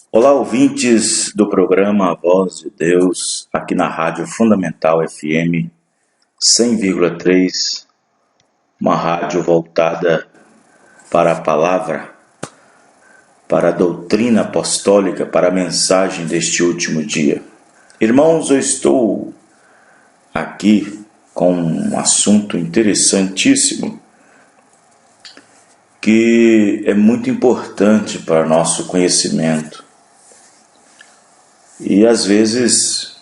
Olá, ouvintes do programa A Voz de Deus, aqui na Rádio Fundamental FM 100,3, uma rádio voltada para a palavra, para a doutrina apostólica, para a mensagem deste último dia. Irmãos, eu estou aqui com um assunto interessantíssimo que é muito importante para nosso conhecimento. E às vezes,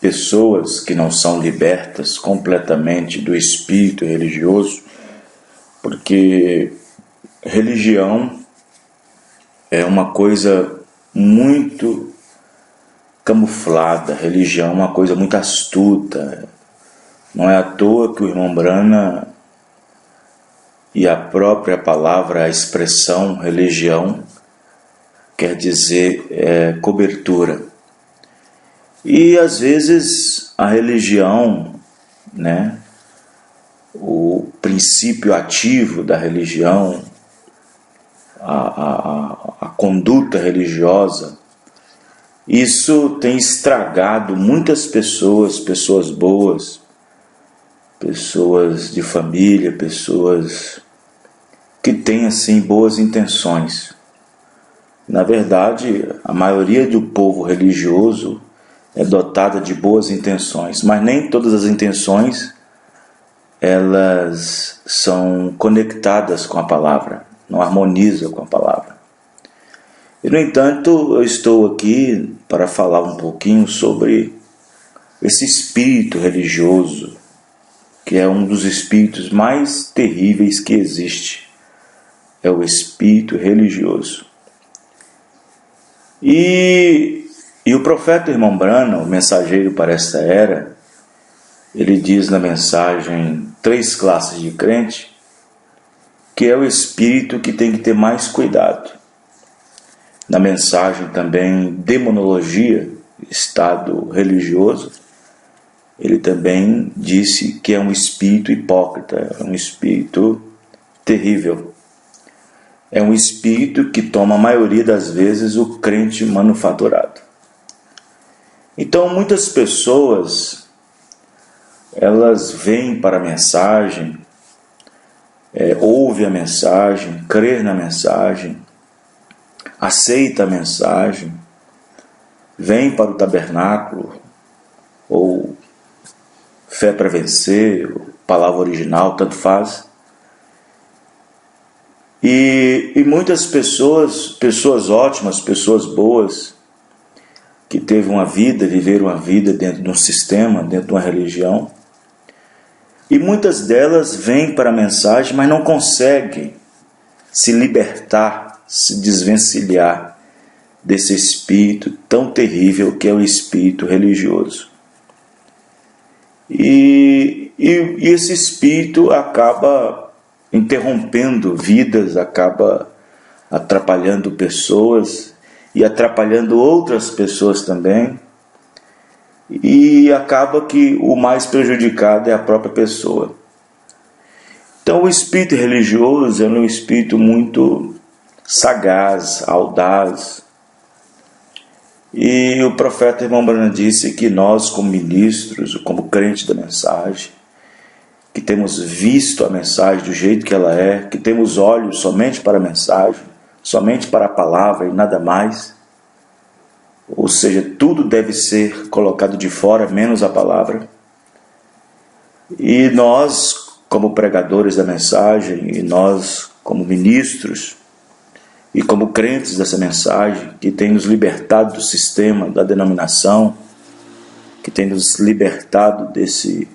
pessoas que não são libertas completamente do espírito religioso, porque religião é uma coisa muito camuflada, religião é uma coisa muito astuta. Não é à toa que o irmão Brana e a própria palavra, a expressão religião, quer dizer cobertura. E às vezes a religião, o princípio ativo da religião, a conduta religiosa, isso tem estragado muitas pessoas, pessoas boas, pessoas de família, pessoas que têm assim boas intenções. Na verdade, a maioria do povo religioso é dotada de boas intenções, mas nem todas as intenções elas são conectadas com a palavra, não harmonizam com a palavra. E, no entanto, eu estou aqui para falar um pouquinho sobre esse espírito religioso, que é um dos espíritos mais terríveis que existe, é o espírito religioso. E o profeta irmão Brana, o mensageiro para esta era, ele diz na mensagem 3 classes de crente, que é o espírito que tem que ter mais cuidado. Na mensagem também demonologia, estado religioso, ele também disse que é um espírito hipócrita, é um espírito terrível. É um espírito que toma a maioria das vezes o crente manufaturado. Então muitas pessoas, elas vêm para a mensagem, ouvem a mensagem, crê na mensagem, aceita a mensagem, vem para o tabernáculo, ou fé para vencer, ou palavra original, tanto faz. E muitas pessoas ótimas, pessoas boas, que viveram uma vida dentro de um sistema, dentro de uma religião, e muitas delas vêm para a mensagem, mas não conseguem se libertar, se desvencilhar desse espírito tão terrível que é o espírito religioso. E esse espírito acaba interrompendo vidas, acaba atrapalhando pessoas e atrapalhando outras pessoas também, e acaba que o mais prejudicado é a própria pessoa. Então o espírito religioso é um espírito muito sagaz, audaz, e o profeta irmão Brana disse que nós, como ministros, como crentes da mensagem, que temos visto a mensagem do jeito que ela é, que temos olhos somente para a mensagem, somente para a palavra e nada mais. Ou seja, tudo deve ser colocado de fora, menos a palavra. E nós, como pregadores da mensagem, e nós, como ministros, e como crentes dessa mensagem, que tem nos libertado do sistema, da denominação, que tem nos libertado desse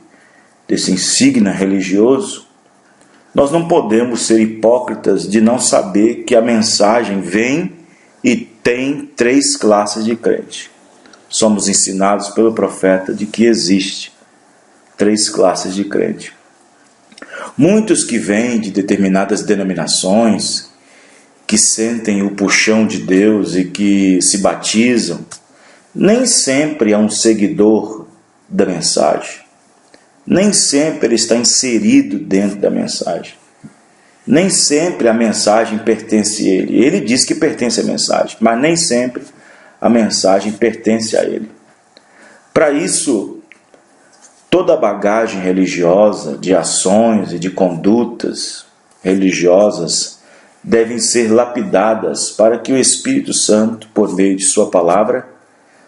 insígnia religioso, nós não podemos ser hipócritas de não saber que a mensagem vem e tem 3 classes de crente. Somos ensinados pelo profeta de que existe 3 classes de crente. Muitos que vêm de determinadas denominações, que sentem o puxão de Deus e que se batizam, nem sempre é um seguidor da mensagem. Nem sempre ele está inserido dentro da mensagem. nem sempre a mensagem pertence a ele. Ele diz que pertence à mensagem, mas nem sempre a mensagem pertence a ele. Para isso, toda a bagagem religiosa, de ações e de condutas religiosas, devem ser lapidadas para que o Espírito Santo, por meio de sua palavra,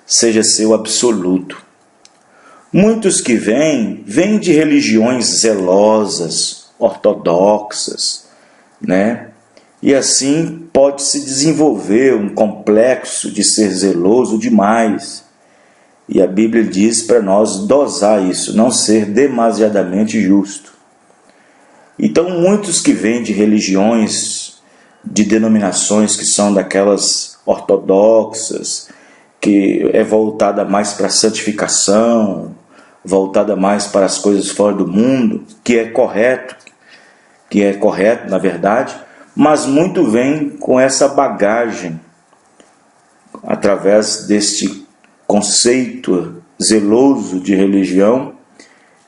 seja seu absoluto. Muitos que vêm de religiões zelosas, ortodoxas, né? E assim pode-se desenvolver um complexo de ser zeloso demais. E a Bíblia diz para nós dosar isso, não ser demasiadamente justo. Então, muitos que vêm de religiões, de denominações que são daquelas ortodoxas, que é voltada mais para a santificação, voltada mais para as coisas fora do mundo, que é correto na verdade, mas muito vem com essa bagagem, através deste conceito zeloso de religião,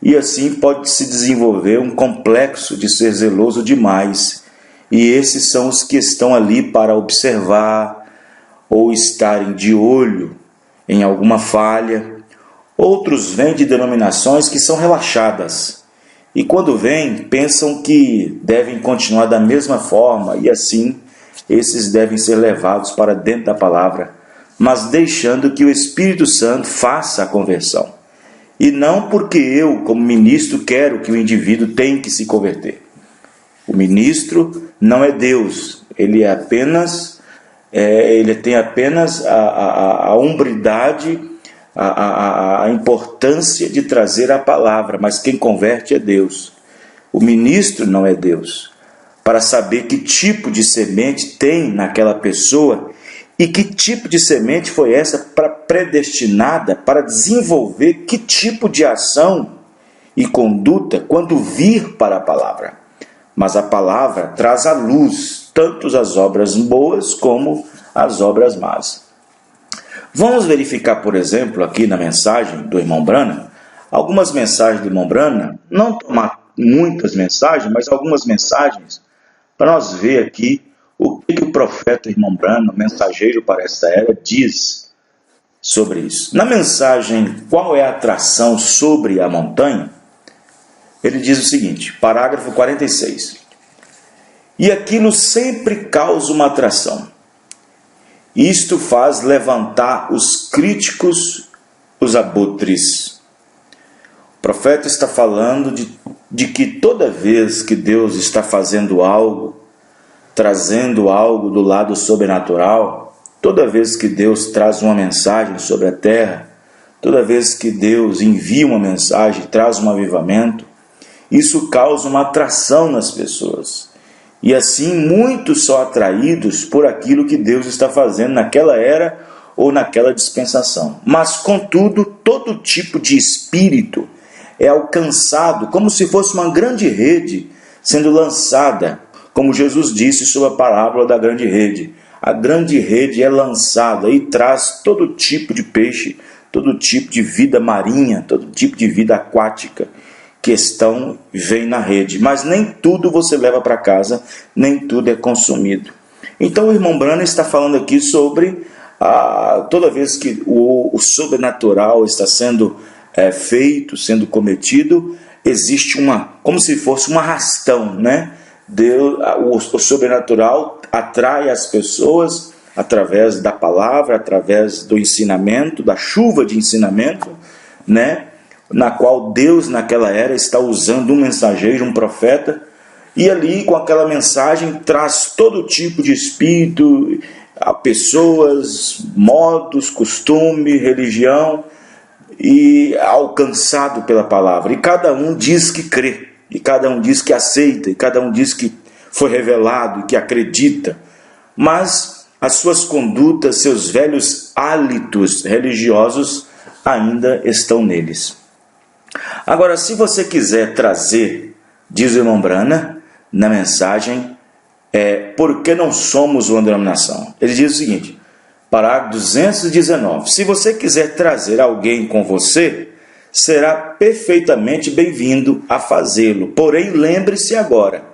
e assim pode se desenvolver um complexo de ser zeloso demais, e esses são os que estão ali para observar, ou estarem de olho em alguma falha. Outros vêm de denominações que são relaxadas, e quando vêm, pensam que devem continuar da mesma forma, e assim, esses devem ser levados para dentro da palavra, mas deixando que o Espírito Santo faça a conversão. E não porque eu, como ministro, quero que o indivíduo tenha que se converter. O ministro não é Deus, ele tem apenas a umbridade, a importância de trazer a palavra, mas quem converte é Deus. O ministro não é Deus. Para saber que tipo de semente tem naquela pessoa e que tipo de semente foi essa predestinada para desenvolver que tipo de ação e conduta quando vir para a palavra. Mas a palavra traz à luz tanto as obras boas como as obras más. Vamos verificar, por exemplo, aqui na mensagem do irmão Branham, algumas mensagens do irmão Branham, não tomar muitas mensagens, mas algumas mensagens, para nós ver aqui o que o profeta irmão Branham, mensageiro para esta era, diz sobre isso. Na mensagem Qual é a Atração sobre a Montanha? Ele diz o seguinte, parágrafo 46. E aquilo sempre causa uma atração. Isto faz levantar os críticos, os abutres. O profeta está falando de que toda vez que Deus está fazendo algo, trazendo algo do lado sobrenatural, toda vez que Deus traz uma mensagem sobre a terra, toda vez que Deus envia uma mensagem, traz um avivamento, isso causa uma atração nas pessoas. E assim muitos são atraídos por aquilo que Deus está fazendo naquela era ou naquela dispensação. Mas, contudo, todo tipo de espírito é alcançado como se fosse uma grande rede sendo lançada, como Jesus disse sobre a parábola da grande rede. A grande rede é lançada e traz todo tipo de peixe, todo tipo de vida marinha, todo tipo de vida aquática que vem na rede, mas nem tudo você leva para casa, nem tudo é consumido. Então o irmão Branham está falando aqui sobre toda vez que o sobrenatural está sendo feito, sendo cometido, existe como se fosse um arrastão, né? O sobrenatural atrai as pessoas através da palavra, através do ensinamento, da chuva de ensinamento, né? Na qual Deus naquela era está usando um mensageiro, um profeta, e ali com aquela mensagem traz todo tipo de espírito, a pessoas, modos, costume, religião, e alcançado pela palavra. E cada um diz que crê, e cada um diz que aceita, e cada um diz que foi revelado e que acredita, mas as suas condutas, seus velhos hálitos religiosos ainda estão neles. Agora, se você quiser trazer, diz o irmão Branham, na mensagem, por que não somos uma denominação? Ele diz o seguinte, parágrafo 219, se você quiser trazer alguém com você, será perfeitamente bem-vindo a fazê-lo. Porém, lembre-se agora,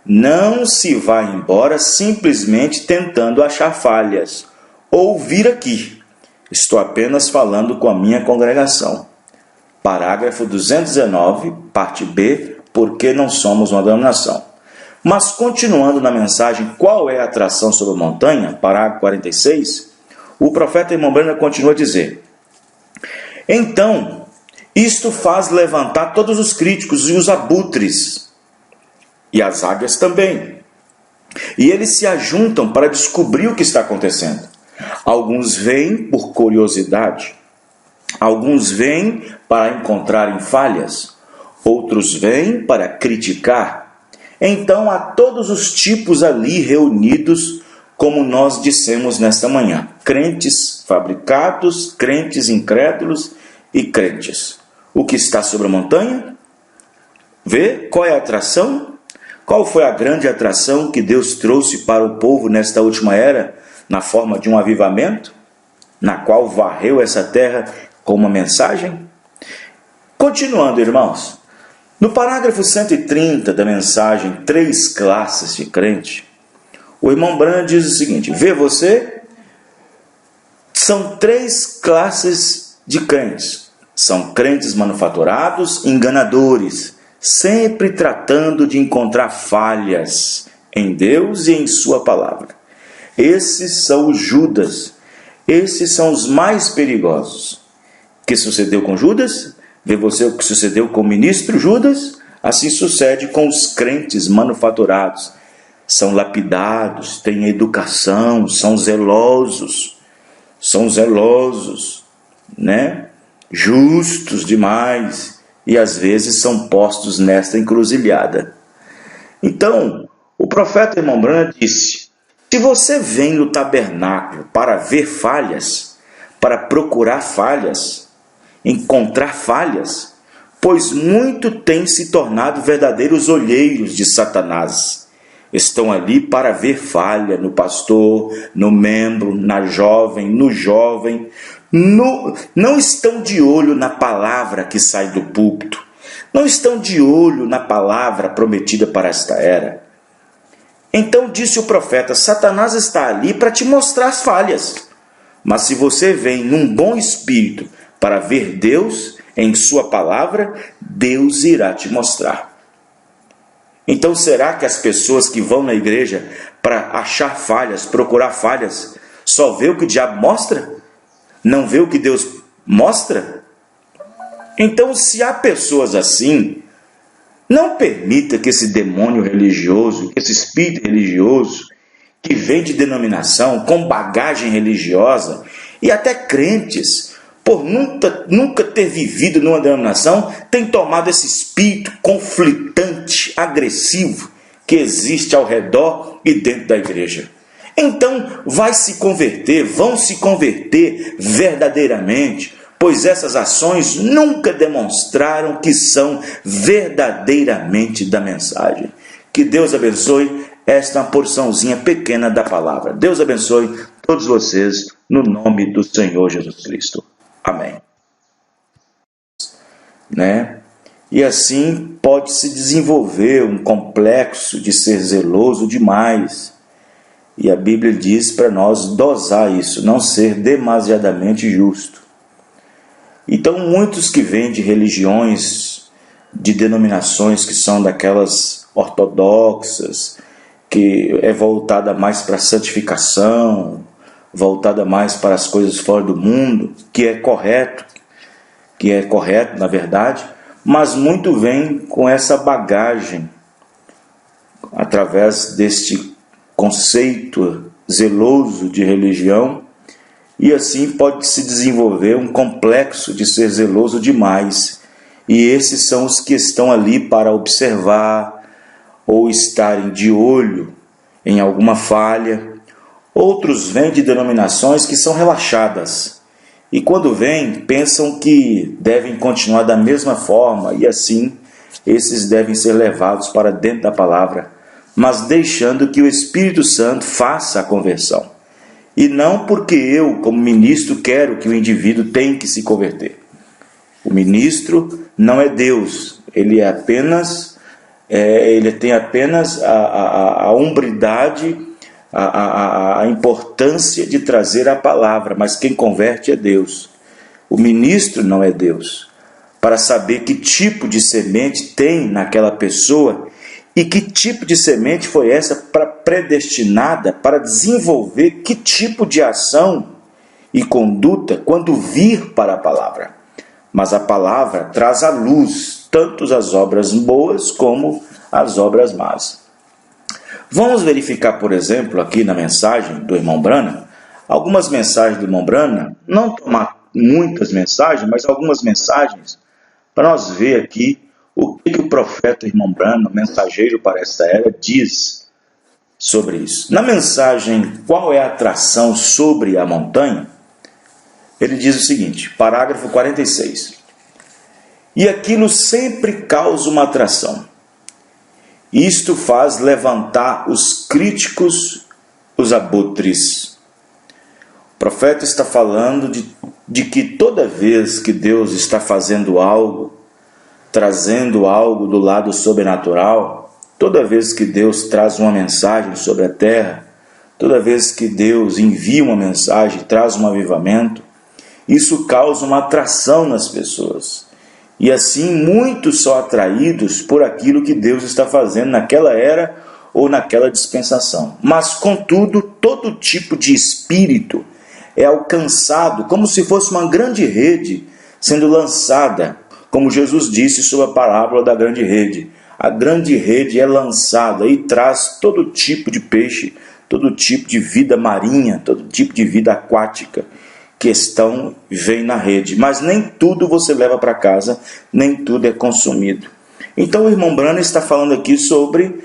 não se vá embora simplesmente tentando achar falhas ou vir aqui. Estou apenas falando com a minha congregação. Parágrafo 219, parte B, porque não somos uma denominação. Mas continuando na mensagem Qual é a atração sobre a montanha? Parágrafo 46, o profeta irmão Branham continua a dizer: então, isto faz levantar todos os críticos e os abutres, e as águias também. E eles se ajuntam para descobrir o que está acontecendo. Alguns vêm por curiosidade, alguns vêm para encontrarem falhas, outros vêm para criticar. Então há todos os tipos ali reunidos, como nós dissemos nesta manhã: crentes fabricados, crentes incrédulos e crentes. O que está sobre a montanha? Vê qual é a atração? Qual foi a grande atração que Deus trouxe para o povo nesta última era, na forma de um avivamento, na qual varreu essa terra com uma mensagem? Continuando, irmãos, no parágrafo 130 da mensagem Três Classes de Crente, o irmão Branham diz o seguinte: vê você, são três classes de crentes. São crentes manufaturados, enganadores, sempre tratando de encontrar falhas em Deus e em sua palavra. Esses são os Judas, esses são os mais perigosos. O que sucedeu com Judas? Vê você o que sucedeu com o ministro Judas? Assim sucede com os crentes manufaturados. São lapidados, têm educação, são zelosos, né? Justos demais, e às vezes são postos nesta encruzilhada. Então, o profeta irmão Branham disse: se você vem no tabernáculo para ver falhas, para procurar falhas, encontrar falhas, pois muito têm se tornado verdadeiros olheiros de Satanás. Estão ali para ver falha no pastor, no membro, na jovem, no jovem. Não estão de olho na palavra que sai do púlpito. Não estão de olho na palavra prometida para esta era. Então disse o profeta: Satanás está ali para te mostrar as falhas. Mas se você vem num bom espírito para ver Deus em sua palavra, Deus irá te mostrar. Então será que as pessoas que vão na igreja para achar falhas, procurar falhas, só vê o que o diabo mostra? Não vê o que Deus mostra? Então, se há pessoas assim, não permita que esse demônio religioso, que esse espírito religioso, que vem de denominação, com bagagem religiosa, e até crentes, por nunca ter vivido numa denominação, tem tomado esse espírito conflitante, agressivo, que existe ao redor e dentro da igreja. Então, vão se converter verdadeiramente, pois essas ações nunca demonstraram que são verdadeiramente da mensagem. Que Deus abençoe esta porçãozinha pequena da palavra. Deus abençoe todos vocês, no nome do Senhor Jesus Cristo. Amém. E assim pode se desenvolver um complexo de ser zeloso demais. E a Bíblia diz para nós dosar isso, não ser demasiadamente justo. Então, muitos que vêm de religiões, de denominações que são daquelas ortodoxas, que é voltada mais para a santificação, voltada mais para as coisas fora do mundo, que é correto na verdade, mas muito vem com essa bagagem, através deste conceito zeloso de religião, e assim pode se desenvolver um complexo de ser zeloso demais. E esses são os que estão ali para observar ou estarem de olho em alguma falha. Outros vêm de denominações que são relaxadas, e quando vêm, pensam que devem continuar da mesma forma, e assim esses devem ser levados para dentro da palavra, mas deixando que o Espírito Santo faça a conversão. E não porque eu, como ministro, quero que o indivíduo tenha que se converter. O ministro não é Deus, ele é apenas ele tem apenas a umbridade, a importância de trazer a palavra, mas quem converte é Deus. O ministro não é Deus. Para saber que tipo de semente tem naquela pessoa e que tipo de semente foi essa predestinada para desenvolver que tipo de ação e conduta quando vir para a palavra. Mas a palavra traz à luz tanto as obras boas como as obras más. Vamos verificar, por exemplo, aqui na mensagem do irmão Branham, algumas mensagens do irmão Branham, não tomar muitas mensagens, mas algumas mensagens, para nós ver aqui o que o profeta irmão Branham, mensageiro para esta era, diz sobre isso. Na mensagem Qual é a Atração sobre a Montanha? Ele diz o seguinte, parágrafo 46. E aquilo sempre causa uma atração. Isto faz levantar os críticos, os abutres. O profeta está falando de que toda vez que Deus está fazendo algo, trazendo algo do lado sobrenatural, toda vez que Deus traz uma mensagem sobre a terra, toda vez que Deus envia uma mensagem, traz um avivamento, isso causa uma atração nas pessoas. E assim muitos são atraídos por aquilo que Deus está fazendo naquela era ou naquela dispensação. Mas, contudo, todo tipo de espírito é alcançado como se fosse uma grande rede sendo lançada, como Jesus disse sobre a parábola da grande rede. A grande rede é lançada e traz todo tipo de peixe, todo tipo de vida marinha, todo tipo de vida aquática que vem na rede, mas nem tudo você leva para casa, nem tudo é consumido. Então o irmão Branham está falando aqui sobre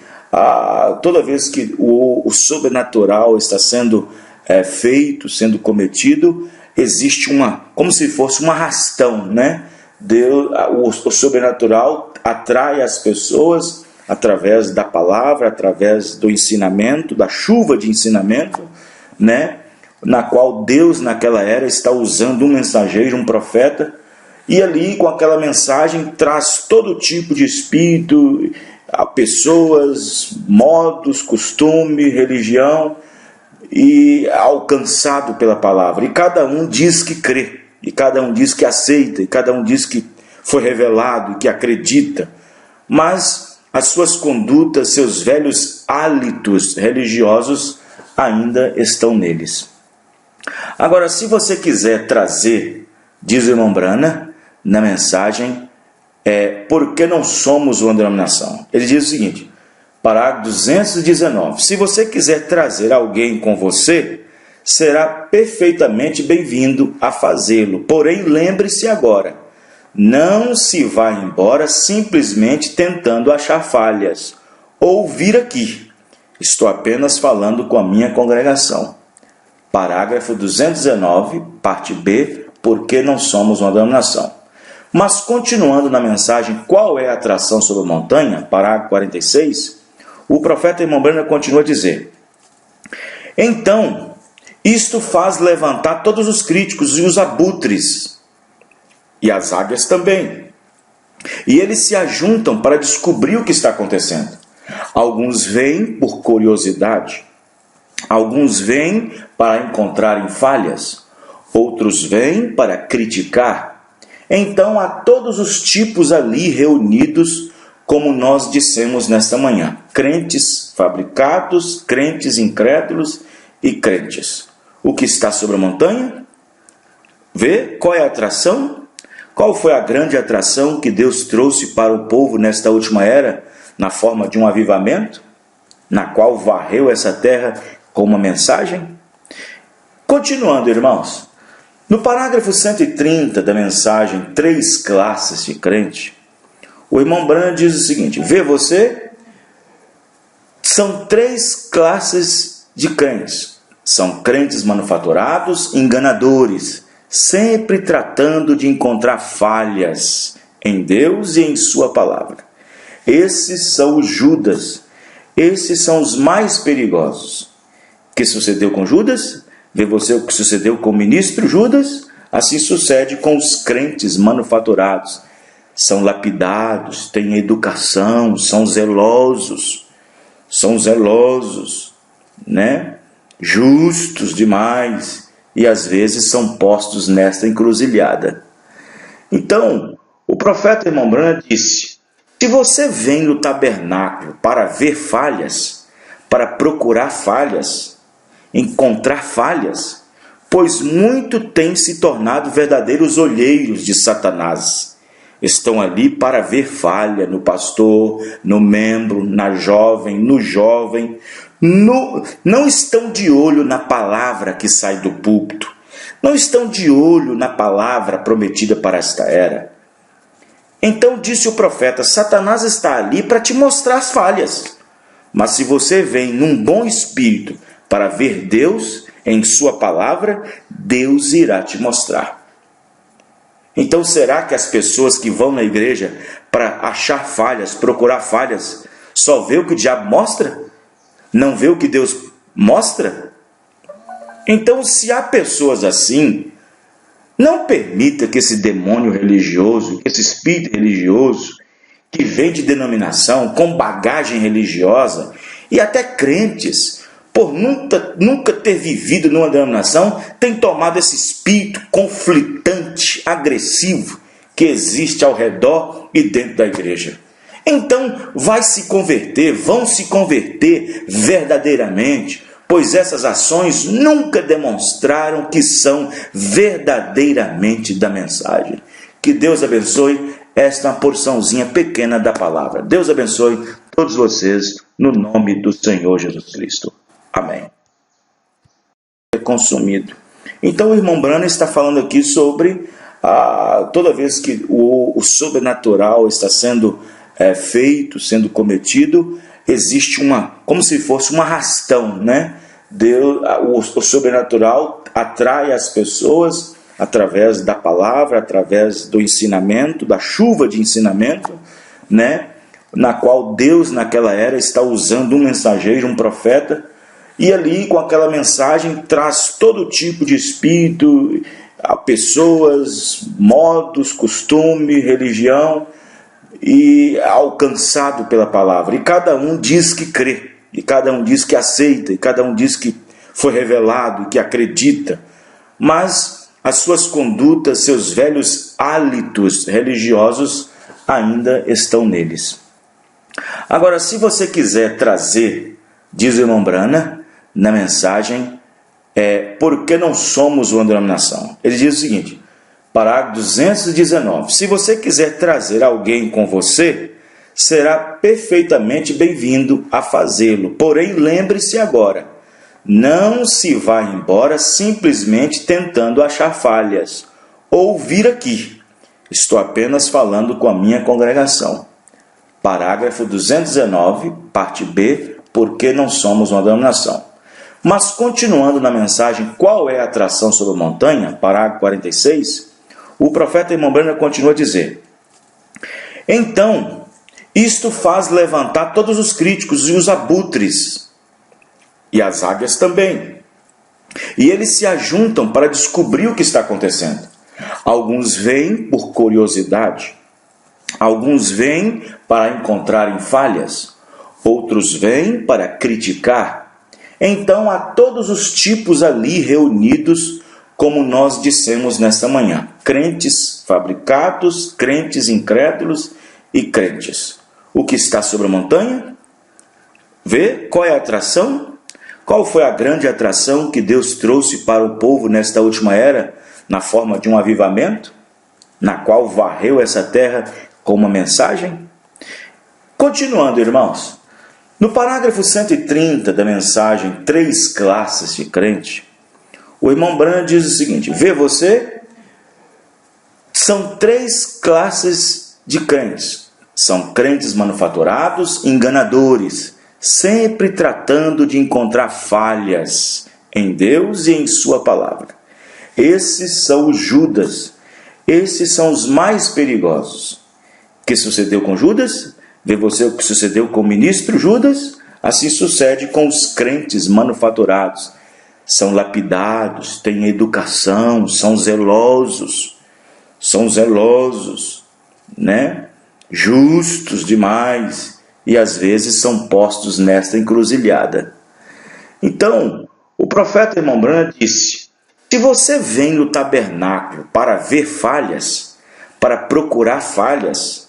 toda vez que o sobrenatural está sendo feito, sendo cometido, existe como se fosse um arrastão, né? O sobrenatural atrai as pessoas através da palavra, através do ensinamento, da chuva de ensinamento, né? Na qual Deus naquela era está usando um mensageiro, um profeta, e ali com aquela mensagem traz todo tipo de espírito, a pessoas, modos, costume, religião, e alcançado pela palavra. E cada um diz que crê, e cada um diz que aceita, e cada um diz que foi revelado, que acredita, mas as suas condutas, seus velhos hábitos religiosos ainda estão neles. Agora, se você quiser trazer, diz o irmão Branham, na mensagem, por que não somos uma denominação? Ele diz o seguinte, parágrafo 219, se você quiser trazer alguém com você, será perfeitamente bem-vindo a fazê-lo. Porém, lembre-se agora, não se vá embora simplesmente tentando achar falhas, ou vir aqui. Estou apenas falando com a minha congregação. Parágrafo 219, parte B, por que não somos uma denominação? Mas continuando na mensagem Qual é a Atração sobre a Montanha? Parágrafo 46, o profeta irmão Branham continua a dizer, então, isto faz levantar todos os críticos e os abutres, e as águias também, e eles se ajuntam para descobrir o que está acontecendo. Alguns vêm por curiosidade, alguns vêm para encontrarem falhas, outros vêm para criticar. Então há todos os tipos ali reunidos, como nós dissemos nesta manhã. Crentes fabricados, crentes incrédulos e crentes. O que está sobre a montanha? Vê qual é a atração? Qual foi a grande atração que Deus trouxe para o povo nesta última era, na forma de um avivamento, na qual varreu essa terra com uma mensagem? Continuando, irmãos, no parágrafo 130 da mensagem Três Classes de Crente, o irmão Branham diz o seguinte, vê você, são três classes de crentes. São crentes manufaturados, enganadores, sempre tratando de encontrar falhas em Deus e em sua palavra. Esses são os Judas, esses são os mais perigosos. O que sucedeu com Judas? Vê você o que sucedeu com o ministro Judas? Assim sucede com os crentes manufaturados. são lapidados, têm educação, são zelosos, né? Justos demais, e às vezes são postos nesta encruzilhada. Então, o profeta irmão Branham disse: se você vem no tabernáculo para ver falhas, para procurar falhas, encontrar falhas, pois muito têm se tornado verdadeiros olheiros de Satanás. Estão ali para ver falha no pastor, no membro, na jovem, no jovem. Não estão de olho na palavra que sai do púlpito. Não estão de olho na palavra prometida para esta era. Então disse o profeta: Satanás está ali para te mostrar as falhas. Mas se você vem num bom espírito para ver Deus em sua palavra, Deus irá te mostrar. Então será que as pessoas que vão na igreja para achar falhas, procurar falhas, só vê o que o diabo mostra? Não vê o que Deus mostra? Então, se há pessoas assim, não permita que esse demônio religioso, que esse espírito religioso, que vem de denominação, com bagagem religiosa, e até crentes, por nunca ter vivido numa denominação, tem tomado esse espírito conflitante, agressivo, que existe ao redor e dentro da igreja. Então, vão se converter verdadeiramente, pois essas ações nunca demonstraram que são verdadeiramente da mensagem. Que Deus abençoe esta porçãozinha pequena da palavra. Deus abençoe todos vocês, no nome do Senhor Jesus Cristo. Amém. Consumido. Então o irmão Branham está falando aqui sobre toda vez que o sobrenatural está sendo feito, sendo cometido, existe como se fosse um arrastão, né? O sobrenatural atrai as pessoas através da palavra, através do ensinamento, da chuva de ensinamento, né? Na qual Deus naquela era está usando um mensageiro, um profeta, e ali com aquela mensagem traz todo tipo de espírito, a pessoas, modos, costume, religião, e alcançado pela palavra. E cada um diz que crê, e cada um diz que aceita, e cada um diz que foi revelado, que acredita. Mas as suas condutas, seus velhos hábitos religiosos ainda estão neles. Agora, se você quiser trazer, diz o irmão Branham, na mensagem, por que não somos uma denominação? Ele diz o seguinte, parágrafo 219, se você quiser trazer alguém com você, será perfeitamente bem-vindo a fazê-lo. Porém, lembre-se agora, não se vá embora simplesmente tentando achar falhas, ou vir aqui. Estou apenas falando com a minha congregação. Parágrafo 219, parte B, por que não somos uma denominação? Mas continuando na mensagem, qual é a atração sobre a montanha? Parágrafo 46, o profeta irmão Branham continua a dizer, então, isto faz levantar todos os críticos e os abutres, e as águias também, e eles se ajuntam para descobrir o que está acontecendo. Alguns vêm por curiosidade, alguns vêm para encontrarem falhas, outros vêm para criticar. Então há todos os tipos ali reunidos, como nós dissemos nesta manhã. Crentes fabricados, crentes incrédulos e crentes. O que está sobre a montanha? Vê qual é a atração? Qual foi a grande atração que Deus trouxe para o povo nesta última era, na forma de um avivamento, na qual varreu essa terra com uma mensagem? Continuando, irmãos. No parágrafo 130 da mensagem Três Classes de Crente, o irmão Branham diz o seguinte, vê você, são três classes de crentes. São crentes manufaturados, enganadores, sempre tratando de encontrar falhas em Deus e em sua palavra. Esses são os Judas, esses são os mais perigosos. O que sucedeu com Judas? Vê você o que sucedeu com o ministro Judas? Assim sucede com os crentes manufaturados. São lapidados, têm educação, são zelosos, né? Justos demais, e às vezes são postos nesta encruzilhada. Então, o profeta, irmão Branham, disse: se você vem no tabernáculo para ver falhas, para procurar falhas,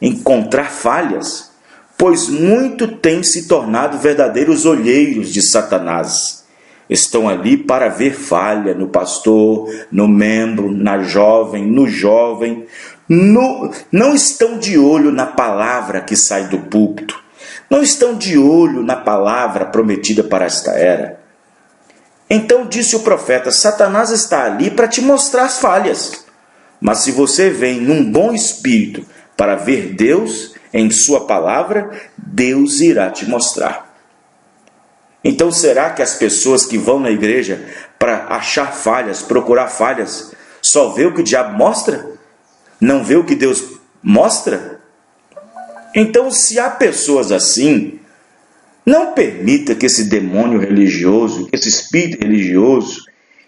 encontrar falhas, pois muito têm se tornado verdadeiros olheiros de Satanás. Estão ali para ver falha no pastor, no membro, na jovem, no jovem. Não estão de olho na palavra que sai do púlpito. Não estão de olho na palavra prometida para esta era. Então disse o profeta: Satanás está ali para te mostrar as falhas. Mas se você vem num bom espírito para ver Deus em sua palavra, Deus irá te mostrar. Então será que as pessoas que vão na igreja para achar falhas, procurar falhas, só vê o que o diabo mostra? Não vê o que Deus mostra? Então, se há pessoas assim, não permita que esse demônio religioso, que esse espírito religioso,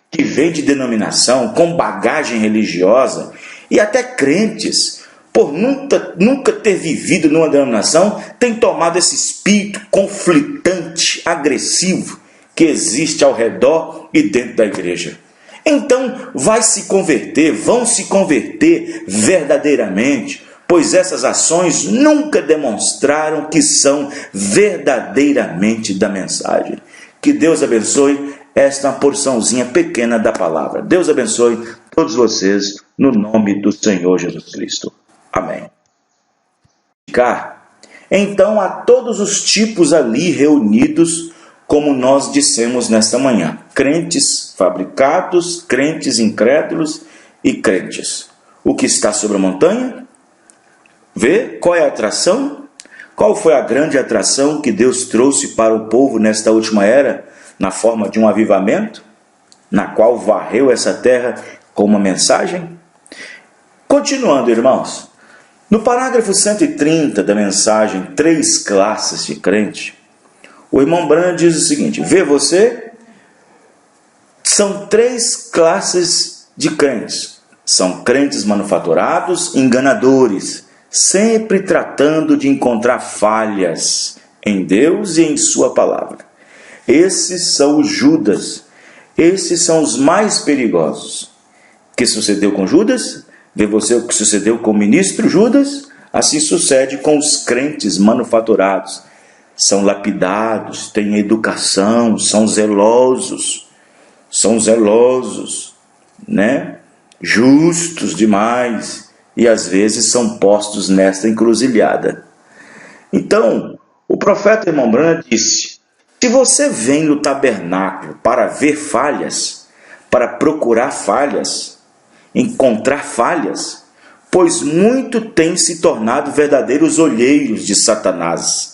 que vem de denominação, com bagagem religiosa, e até crentes, por nunca ter vivido numa denominação, tem tomado esse espírito conflitante, agressivo, que existe ao redor e dentro da igreja. Então, vão se converter verdadeiramente, pois essas ações nunca demonstraram que são verdadeiramente da mensagem. Que Deus abençoe esta porçãozinha pequena da palavra. Deus abençoe todos vocês, no nome do Senhor Jesus Cristo. Amém. Então, há todos os tipos ali reunidos, como nós dissemos nesta manhã: crentes fabricados, crentes incrédulos e crentes. O que está sobre a montanha? Vê qual é a atração? Qual foi a grande atração que Deus trouxe para o povo nesta última era, na forma de um avivamento, na qual varreu essa terra com uma mensagem? Continuando, irmãos, no parágrafo 130 da mensagem Três Classes de Crente, o irmão Branham diz o seguinte: vê você, são três classes de crentes. São crentes manufaturados, enganadores, sempre tratando de encontrar falhas em Deus e em sua palavra. Esses são os Judas, esses são os mais perigosos. O que sucedeu com Judas? Vê você o que sucedeu com o ministro Judas? Assim sucede com os crentes manufaturados. São lapidados, têm educação, são zelosos, né? Justos demais, e às vezes são postos nesta encruzilhada. Então, o profeta, irmão Branham, disse: se você vem no tabernáculo para ver falhas, para procurar falhas, encontrar falhas, pois muito têm se tornado verdadeiros olheiros de Satanás.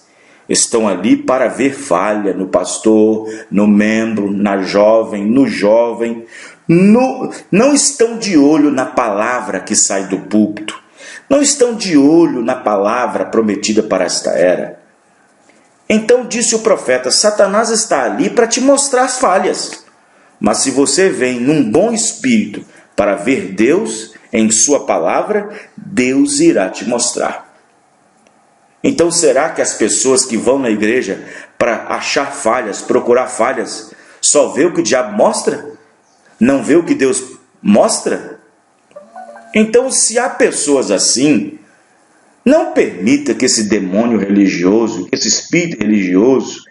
Estão ali para ver falha no pastor, no membro, na jovem, no jovem. Não estão de olho na palavra que sai do púlpito. Não estão de olho na palavra prometida para esta era. Então disse o profeta: Satanás está ali para te mostrar as falhas. Mas se você vem num bom espírito para ver Deus em sua palavra, Deus irá te mostrar. Então será que as pessoas que vão na igreja para achar falhas, procurar falhas, só vê o que o diabo mostra? Não vê o que Deus mostra? Então, se há pessoas assim, não permita que esse demônio religioso, que esse espírito religioso,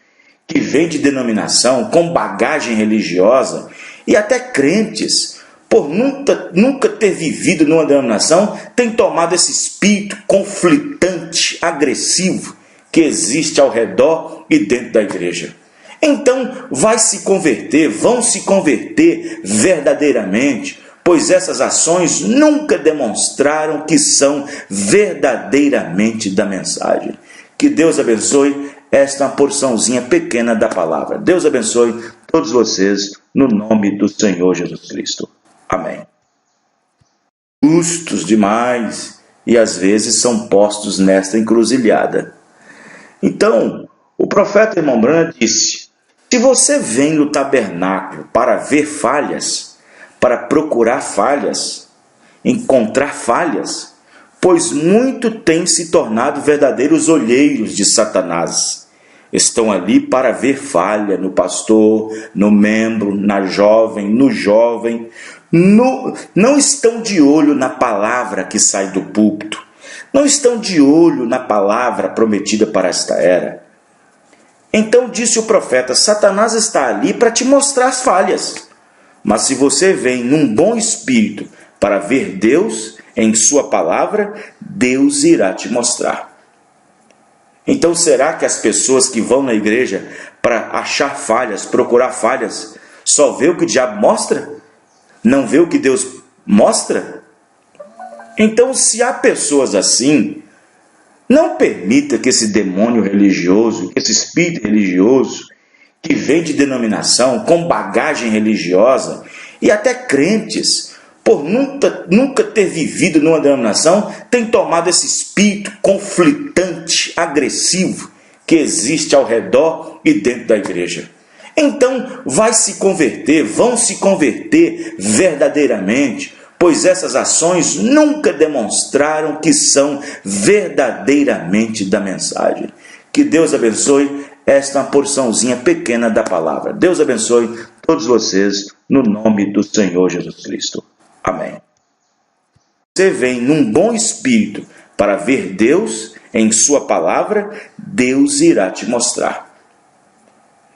que vem de denominação, com bagagem religiosa, e até crentes, por nunca ter vivido numa denominação, tem tomado esse espírito conflitante, agressivo, que existe ao redor e dentro da igreja. Então, vão se converter verdadeiramente, pois essas ações nunca demonstraram que são verdadeiramente da mensagem. Que Deus abençoe esta porçãozinha pequena da palavra. Deus abençoe todos vocês, no nome do Senhor Jesus Cristo. Amém. Justos demais, e às vezes são postos nesta encruzilhada. Então, o profeta, irmão Branham, disse: se você vem no tabernáculo para ver falhas, para procurar falhas, encontrar falhas, pois muito têm se tornado verdadeiros olheiros de Satanás. Estão ali para ver falha no pastor, no membro, na jovem, no jovem. Não estão de olho na palavra que sai do púlpito. Não estão de olho na palavra prometida para esta era. Então disse o profeta: Satanás está ali para te mostrar as falhas. Mas se você vem num bom espírito para ver Deus em sua palavra, Deus irá te mostrar. Então será que as pessoas que vão na igreja para achar falhas, procurar falhas, só vê o que o diabo mostra? Não vê o que Deus mostra? Então, se há pessoas assim, não permita que esse demônio religioso, que esse espírito religioso, que vem de denominação, com bagagem religiosa, e até crentes, por nunca ter vivido numa denominação, tem tomado esse espírito conflitante, agressivo, que existe ao redor e dentro da igreja. Então, vão se converter verdadeiramente, pois essas ações nunca demonstraram que são verdadeiramente da mensagem. Que Deus abençoe esta porçãozinha pequena da palavra. Deus abençoe todos vocês, no nome do Senhor Jesus Cristo. Amém. Você vem num bom espírito para ver Deus em sua palavra, Deus irá te mostrar.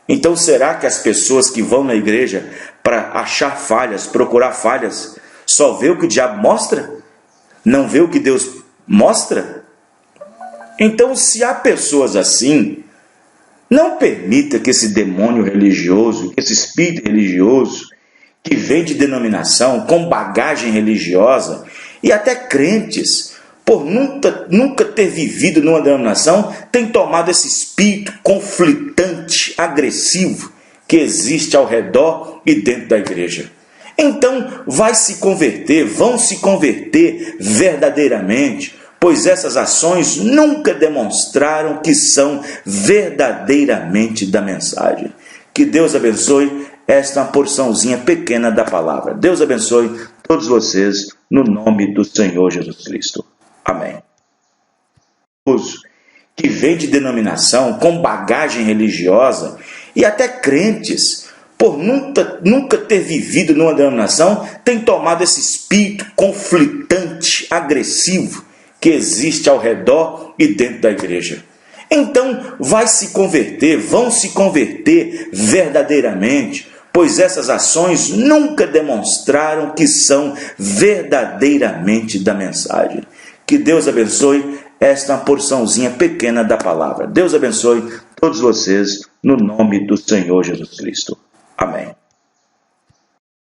Então será que as pessoas que vão na igreja para achar falhas, procurar falhas, só vê o que o diabo mostra? Não vê o que Deus mostra? Então, se há pessoas assim, não permita que esse demônio religioso, que esse espírito religioso, que vem de denominação, com bagagem religiosa, e até crentes, por nunca ter vivido numa denominação, tem tomado esse espírito conflitante, agressivo, que existe ao redor e dentro da igreja. Então, vão se converter verdadeiramente, pois essas ações nunca demonstraram que são verdadeiramente da mensagem. Que Deus abençoe esta porçãozinha pequena da palavra. Deus abençoe todos vocês, no nome do Senhor Jesus Cristo. Amém. Que vem de denominação, com bagagem religiosa, e até crentes, por nunca ter vivido numa denominação, tem tomado esse espírito conflitante, agressivo, que existe ao redor e dentro da igreja. Então, vão se converter verdadeiramente, pois essas ações nunca demonstraram que são verdadeiramente da mensagem. Que Deus abençoe esta porçãozinha pequena da palavra. Deus abençoe todos vocês, no nome do Senhor Jesus Cristo. Amém.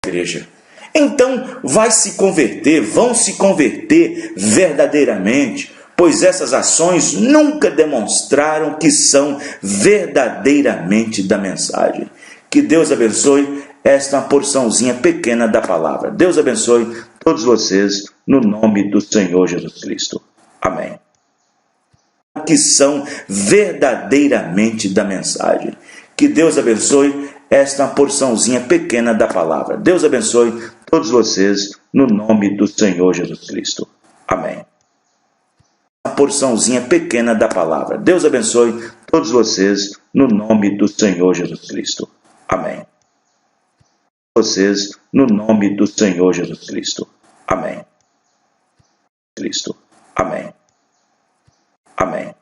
Igreja. Então, vão se converter verdadeiramente, pois essas ações nunca demonstraram que são verdadeiramente da mensagem. Que Deus abençoe esta porçãozinha pequena da palavra. Deus abençoe todos vocês, no nome do Senhor Jesus Cristo. Amém. Que são verdadeiramente da mensagem. Que Deus abençoe esta porçãozinha pequena da palavra. Deus abençoe todos vocês, no nome do Senhor Jesus Cristo. Amém. A porçãozinha pequena da palavra. Deus abençoe todos vocês, no nome do Senhor Jesus Cristo. Amém. Vocês, no nome do Senhor Jesus Cristo. Amém. Cristo. Amém. Amém.